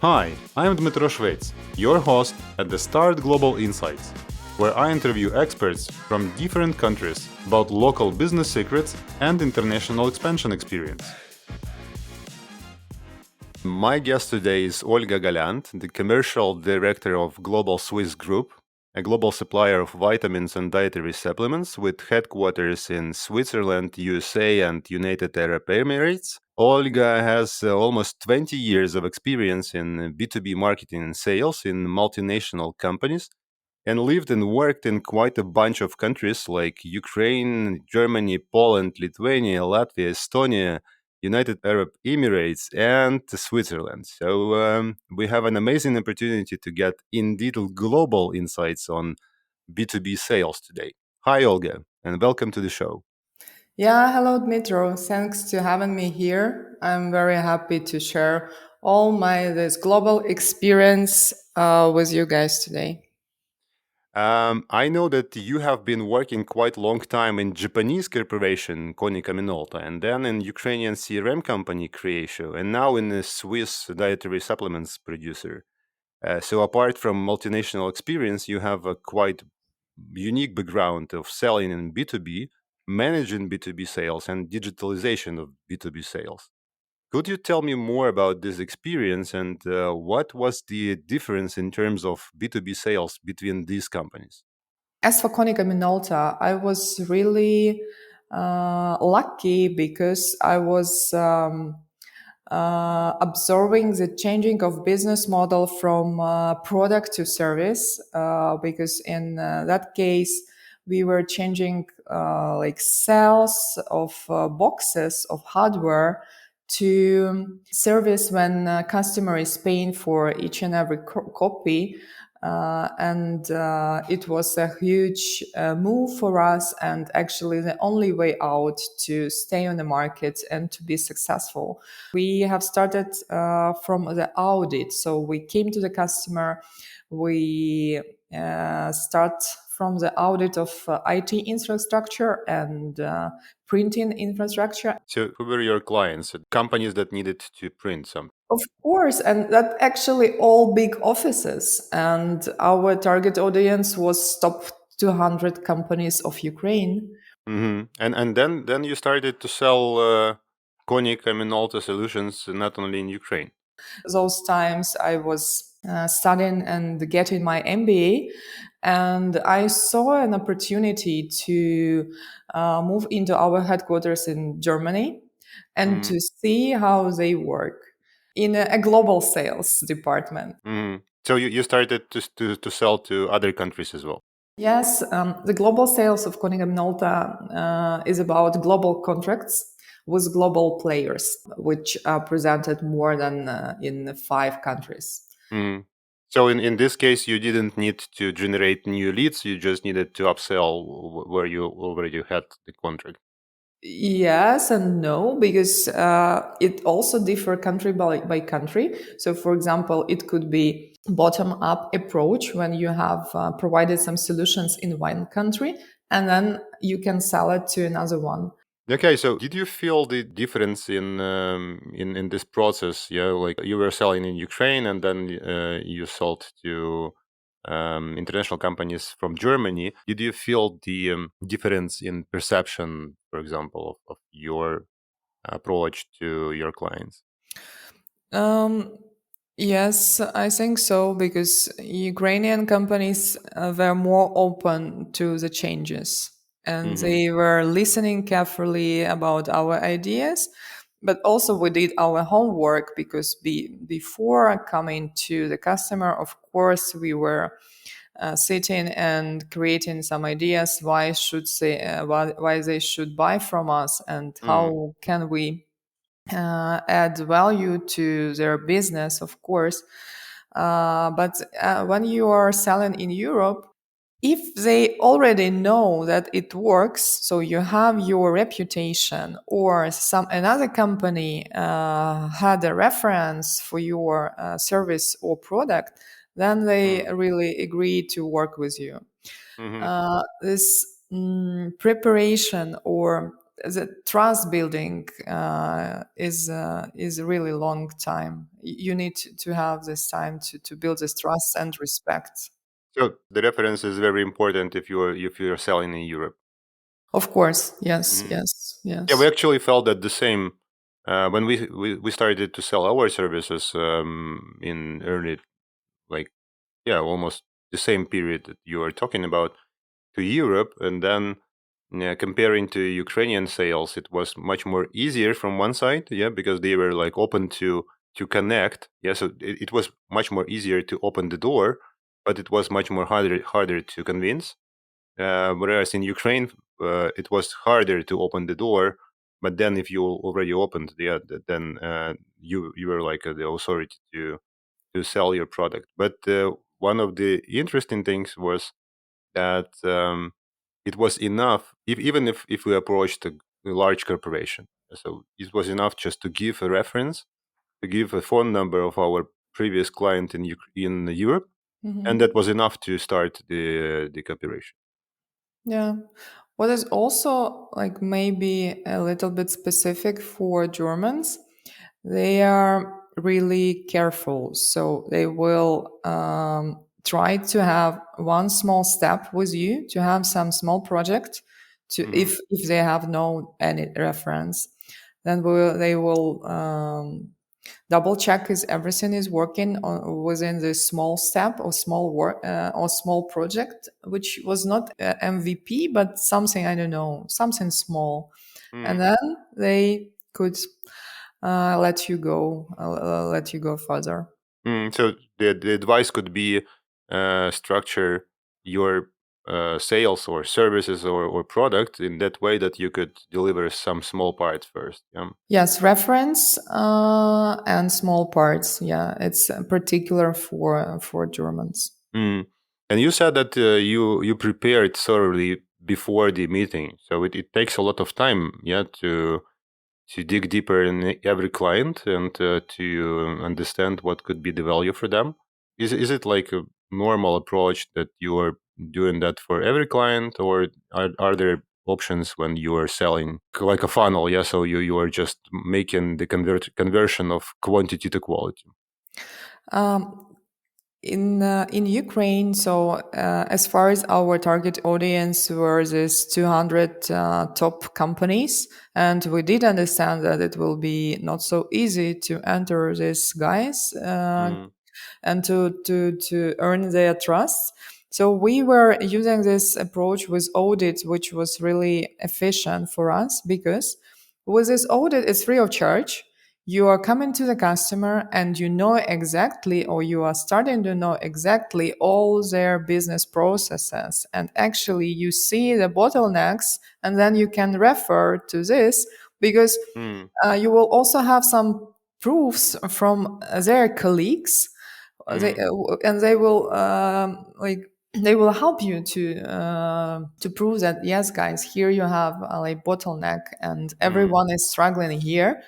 Hi, I'm Dmitro Shvets, your host at the Start Global Insights, where I interview experts from different countries about local business secrets and international expansion experience. My guest today is Olga Galyant, the commercial director of Global Swiss Group, a global supplier of vitamins and dietary supplements with headquarters in Switzerland, USA, and United Arab Emirates. Olga has almost 20 years of experience in B2B marketing and sales in multinational companies and lived and worked in quite a bunch of countries like Ukraine, Germany, Poland, Lithuania, Latvia, Estonia, United Arab Emirates, and Switzerland. So we have an amazing opportunity to get indeed global insights on B2B sales today. Hi, Olga, and welcome to the show. Yeah, hello, Dmitro. Thanks to having me here. I'm very happy to share all my this global experience with you guys today. I know that you have been working quite a long time in Japanese corporation Konica Minolta, and then in Ukrainian CRM company Creatio, and now in a Swiss dietary supplements producer. So apart from multinational experience, you have a quite unique background of selling in B2B, managing B2B sales, and digitalization of B2B sales. Could you tell me more about this experience and what was the difference in terms of B2B sales between these companies? As for Konica Minolta, I was really lucky because I was observing the changing of business model from product to service. Because in that case, we were changing like sales of boxes of hardware to service when customer is paying for each and every copy, and it was a huge move for us, and actually the only way out to stay on the market and to be successful. We have started from the audit, so we came to the customer, we start from the audit of IT infrastructure and printing infrastructure. So, who were your clients? Companies that needed to print something? Of course, and that actually all big offices. And our target audience was top 200 companies of Ukraine. And then you started to sell Konica Minolta solutions not only in Ukraine. Those times I was studying and getting my MBA, and I saw an opportunity to move into our headquarters in Germany and Mhm, to see how they work in a global sales department. So you started to sell to other countries as well. Yes, the global sales of Konica Minolta is about global contracts with global players, which are presented more than in 5 countries. Mhm. So in this case, you didn't need to generate new leads. You just needed to upsell where you already had the contract. Yes and no, because it also differ country by country. So, for example, it could be bottom-up approach when you have provided some solutions in one country, and then you can sell it to another one. Okay, so did you feel the difference in this process? Yeah, like you were selling in Ukraine, and then you sold to international companies from Germany. Did you feel the difference in perception, for example, of your approach to your clients? Um, yes, I think so because Ukrainian companies were more open to the changes and Hmm. they were listening carefully about our ideas. But also, we did our homework because before coming to the customer, of course, we were sitting and creating some ideas why they should buy from us and Mm. how can we add value to their business, of course. But when you are selling in Europe, if they already know that it works, so you have your reputation, or some another company had a reference for your service or product, then they Mm. really agree to work with you. Hmm. This preparation or the trust building is a really long time. You need to have this time to build this trust and respect. So the reference is very important if you're selling in Europe. Of course, yes, Mhm. yes, Yeah, we yes. actually felt that the same when we started to sell our services in early, like, yeah, almost the same period that you are talking about, to Europe, and then, yeah, comparing to Ukrainian sales, it was much more easier from one side, yeah, because they were like open to connect, yeah. So it was much more easier to open the door, but it was much more harder to convince. Whereas in Ukraine, it was harder to open the door, but then if you already opened, yeah, then you were like the authority to sell your product. But one of the interesting things was that it was enough, even if we approached a large corporation. So it was enough just to give a reference, to give a phone number of our previous client in Europe, and Hmm. that was enough to start the cooperation. Yeah. What is also like maybe a little bit specific for Germans, they are really careful. So they will try to have one small step with you, to have some small project, to Hmm. if they have no any reference, then they will double check is everything is working within this small step or small work or small project, which was not MVP but something, I don't know, something small, and then they could let you go further. So the advice could be structure your sales or services or product in that way that you could deliver some small parts first. Yeah. Yes, reference and small parts. Yeah, it's particular for Germans. Mm. And you said that you prepared thoroughly before the meeting, so it takes a lot of time, yeah, to dig deeper in every client and to understand what could be the value for them. Is it like a normal approach that you are doing that for every client, or are there options when you are selling like a funnel? Yeah, so you are just making the conversion of quantity to quality. Um, in Ukraine, so as far as our target audience were these 200 top companies, and we did understand that it will be not so easy to enter these guys Mm, and to earn their trust. So we were using this approach with audit, which was really efficient for us because with this audit, it's free of charge. You are coming to the customer and you know exactly, or you are starting to know exactly all their business processes. And actually, you see the bottlenecks, and then you can refer to this because mm, you will also have some proofs from their colleagues. They mm, and they will they will help you to prove that yes, guys, here you have a like bottleneck, and mm, everyone is struggling here.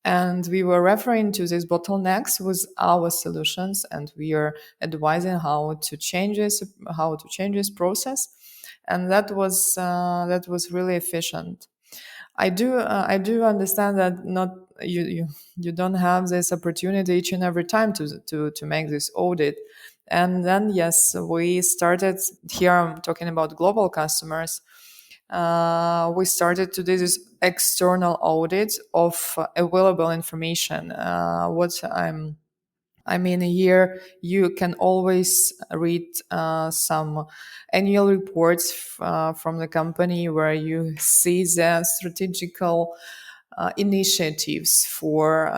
And we were referring to these bottlenecks with our solutions, and we are advising how to change this process, and that was really efficient. I do understand that not you don't have this opportunity each and every time to make this audit. And then yes, we started here. I'm talking about global customers. We started to do this external audit of available information. I mean, here you can always read some annual reports from the company where you see the strategical initiatives for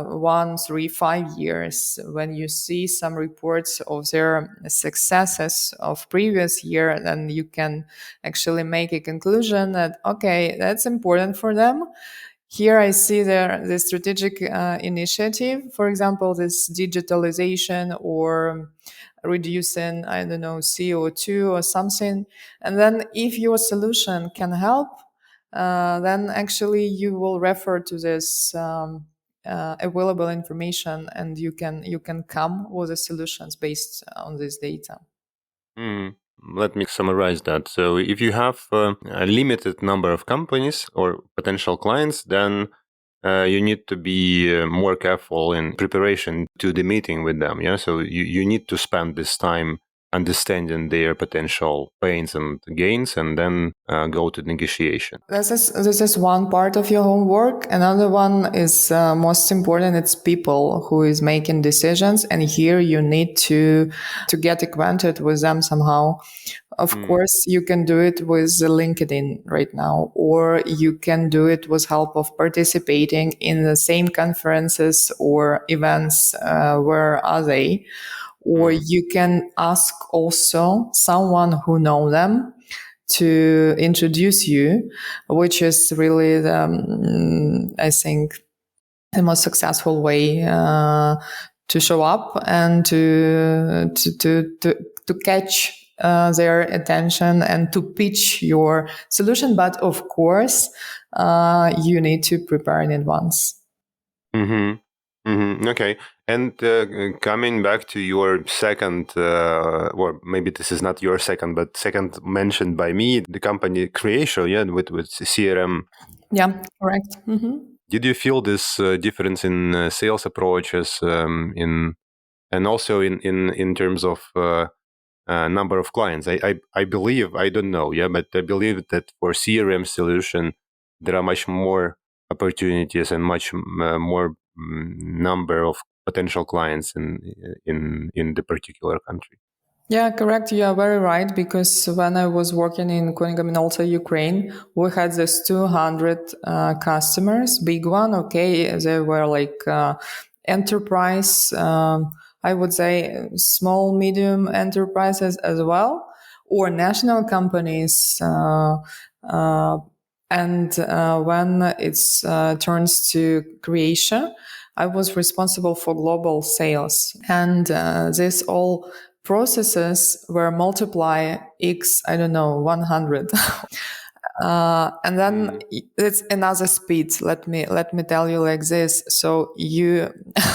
1, 3, 5 years. When you see some reports of their successes of previous year, then you can actually make a conclusion that okay, that's important for them. Here I see the strategic initiative, for example, this digitalization or reducing, I don't know, CO2 or something. And then if your solution can help, then actually you will refer to this available information, and you can come with the solutions based on this data. mm. Let me summarize that. So if you have a limited number of companies or potential clients, then you need to be more careful in preparation to the meeting with them. Yeah. So you need to spend this time understanding their potential pains and gains, and then go to negotiation. This is one part of your homework. Another one is most important. It's people who is making decisions, and here you need to get acquainted with them somehow. Of course, you can do it with LinkedIn right now, or you can do it with help of participating in the same conferences or events. Where are they? Or you can ask also someone who know them to introduce you, which is really I think the most successful way to show up and to catch their attention and to pitch your solution. But of course, you need to prepare in advance. Okay. And coming back to your second, or maybe this is not your second, but second mentioned by me, the company Creatio, yeah, with CRM. Yeah, correct. Did you feel this difference in sales approaches, and also in terms of number of clients? I believe, I don't know, yeah, but I believe that for CRM solution there are much more opportunities and much more number of potential clients in the particular country. Yeah, correct. You are very right. Because when I was working in Minolta, Ukraine, we had this 200 customers, big one. Okay, they were like enterprise. I would say small, medium enterprises as well, or national companies. And when it turns to Croatia, I was responsible for global sales, and this all processes were multiply x, I don't know, 100. And then it's another speed. Let me tell you like this. So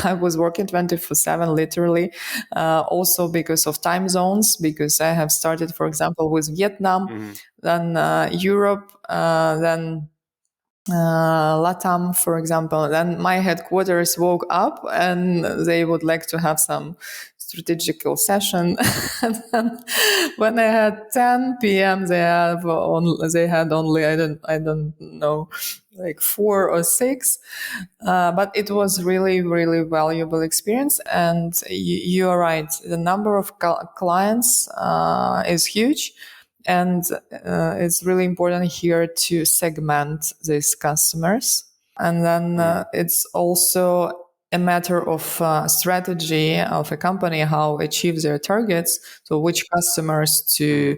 I was working 24/7, literally, also because of time zones. Because I have started, for example, with Vietnam, then Europe, then Latam, for example. Then my headquarters woke up and they would like to have some strategical session. And then when I had 10 p.m., they had only I don't know, like 4 or 6. But it was really, really valuable experience. And you are right. The number of clients is huge. And it's really important here to segment these customers. And then it's also a matter of strategy of a company, how achieve their targets. So which customers to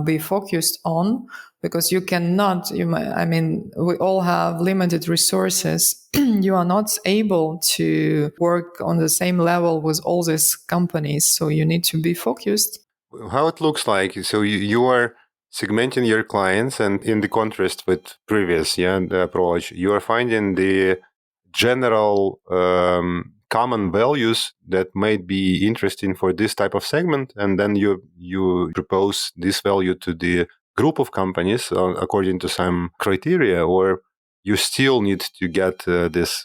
be focused on, because you cannot, we all have limited resources. You are not able to work on the same level with all these companies. So you need to be focused. How it looks like? So you are segmenting your clients, and in the contrast with previous the approach, you are finding the general common values that might be interesting for this type of segment, and then you propose this value to the group of companies according to some criteria, or you still need to get this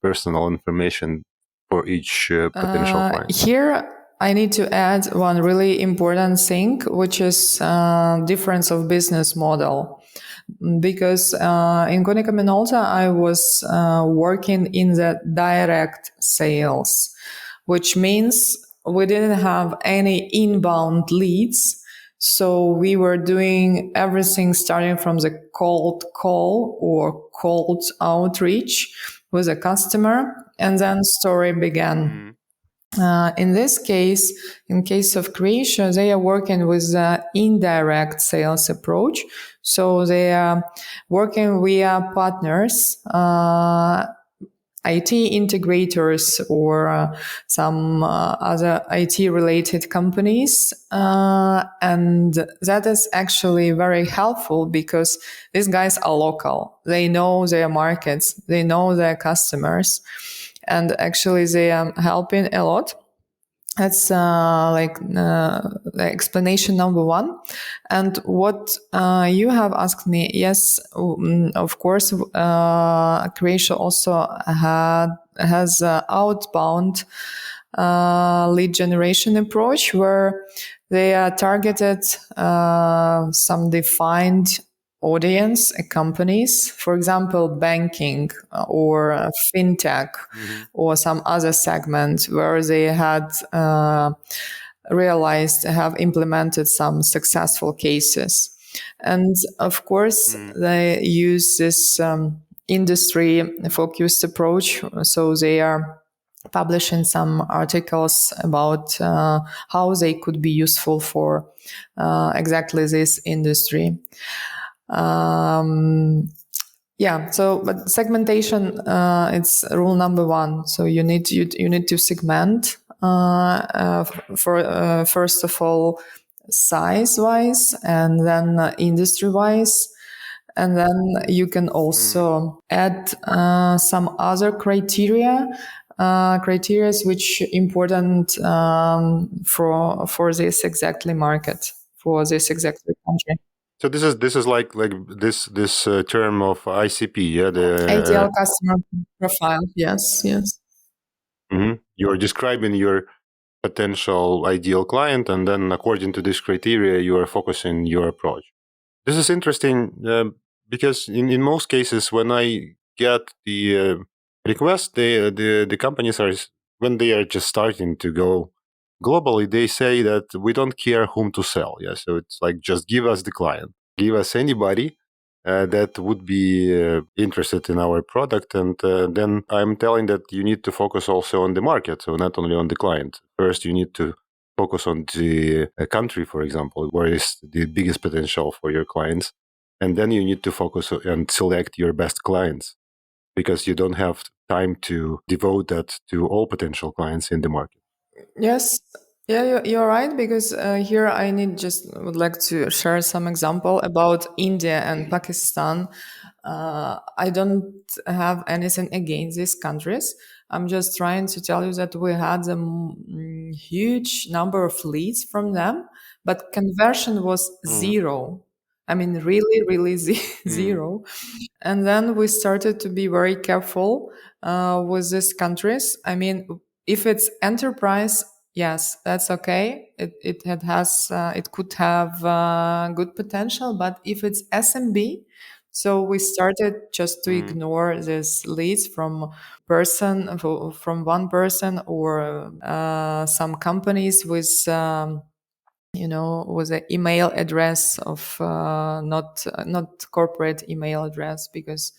personal information for each potential client. Here I need to add one really important thing, which is difference of business model. Because in Konica Minolta, I was working in the direct sales, which means we didn't have any inbound leads. So we were doing everything starting from the cold call or cold outreach with a customer, and then story began. In this case, in case of Croatia, they are working with the indirect sales approach. So they are working via partners, IT integrators, or some other IT related companies. And that is actually very helpful because these guys are local. They know their markets, they know their customers, and actually they are helping a lot. That's the explanation number one. And what you have asked me, yes, of course, Croatia also has outbound lead generation approach where they are targeted some defined audience companies, for example, banking or fintech Hmm. or some other segment where they had realized have implemented some successful cases. And of course, Hmm. they use this industry focused approach. So they are publishing some articles about how they could be useful for exactly this industry. Um, yeah. So, but segmentation, it's rule number one. So you need to segment for first of all size wise, and then industry wise, and then you can Hmm. also add some other criteria. Criteria which important for this exactly market, for this exactly country. So this is like this term of ICP, yeah. Ideal customer profile. Yes, yes. You're describing your potential ideal client, and then according to this criteria, you are focusing your approach. This is interesting because in most cases, when I get the request, the companies when they are just starting to go globally, they say that we don't care whom to sell. Yeah, so it's like just give us the client, give us anybody that would be interested in our product, and then I'm telling that you need to focus also on the market, so not only on the client. First, you need to focus on the country, for example, where is the biggest potential for your clients. And then you need to focus and select your best clients because you don't have time to devote that to all potential clients in the market. Yes, yeah, you're right. Because here I need just would like to share some example about India and Pakistan. I don't have anything against these countries. I'm just trying to tell you that we had a huge number of leads from them, but conversion was Mm, zero. I mean, really, really mm, zero. And then we started to be very careful with these countries. I mean, if it's enterprise, yes, that's okay. It could have good potential. But if it's SMB, so we started just to mm, ignore these leads from from one person or some companies with. With an email address of not corporate email address, because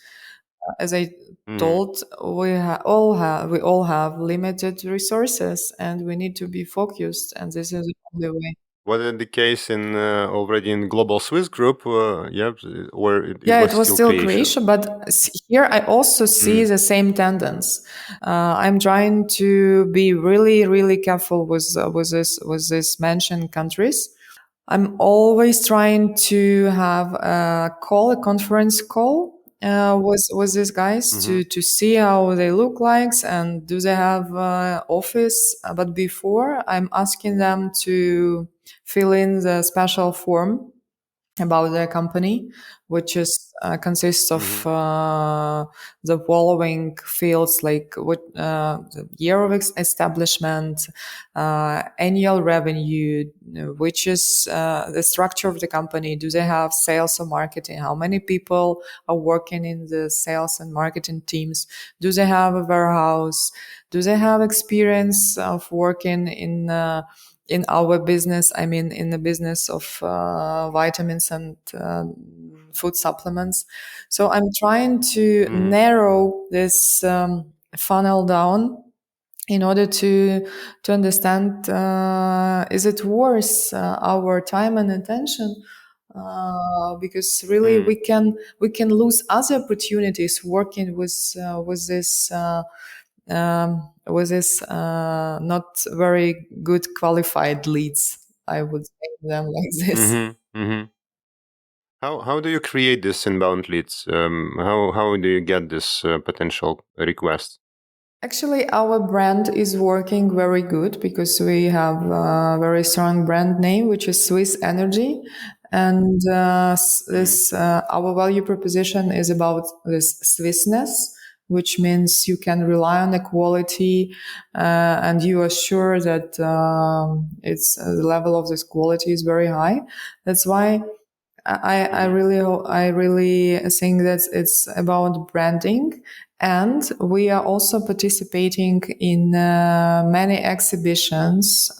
as I mm. told, we all have limited resources and we need to be focused, and this is the only way. Was it the case in already in Global Swiss Group? Yeah, or it Yeah, was it was still still Croatia? Croatia, but here I also see Mm, the same tendency. I'm trying to be really, really careful with this mentioned countries. I'm always trying to have a conference call with these guys mm-hmm, to see how they look like and do they have office. But before, I'm asking them to fill in the special form about their company, which is consists of mm-hmm, the following fields like what the year of establishment, annual revenue, which is the structure of the company. Do they have sales or marketing? How many people are working in the sales and marketing teams? Do they have a warehouse? Do they have experience of working in our business? I mean, in the business of vitamins and food supplements. So I'm trying to mm-hmm, narrow this funnel down in order to understand, is it worth our time and attention, because really mm, we can lose other opportunities working with this not very good qualified leads. I would say them like this. mm-hmm, mm-hmm. How do you create this inbound leads? How do you get this potential request? Actually, our brand is working very good because we have a very strong brand name, which is Swiss Energy. And this our value proposition is about this Swissness, which means you can rely on the quality, and you are sure that it's the level of this quality is very high. That's why I really think that it's about branding, and we are also participating in many exhibitions.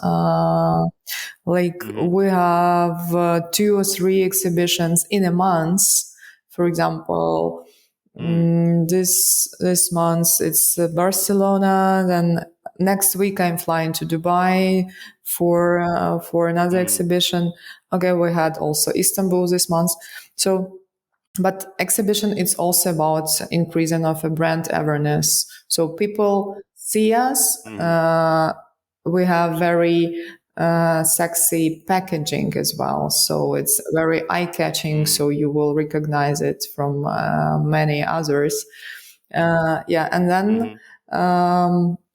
Like we have 2 or 3 exhibitions in a month. For example, this month it's Barcelona. Then next week I'm flying to Dubai for another exhibition. Okay, we had also Istanbul this month. So, but exhibition is also about increasing of a brand awareness. So people see us. We have very sexy packaging as well. So it's very eye catching. So you will recognize it from many others. Yeah, and then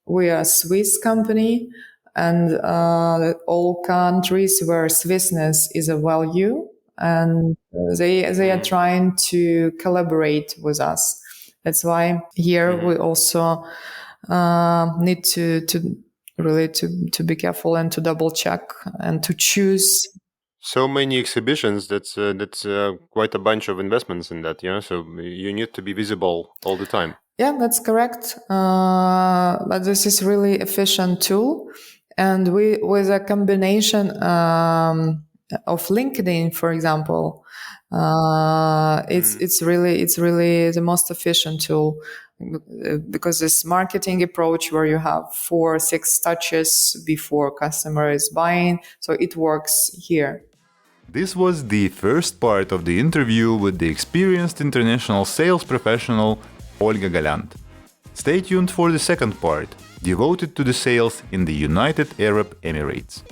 we are a Swiss company, and all countries where Swissness is a value, and they are trying to collaborate with us. That's why here we also need to really to be careful and to double check and to choose. So many exhibitions. That's quite a bunch of investments in that. Yeah. So you need to be visible all the time. Yeah, that's correct. But this is really efficient tool, and we with a combination of LinkedIn, for example, it's really the most efficient tool, because this marketing approach where you have 4 or 6 touches before customer is buying, so it works here. This was the first part of the interview with the experienced international sales professional Olga Galyant. Stay tuned for the second part, devoted to the sales in the United Arab Emirates.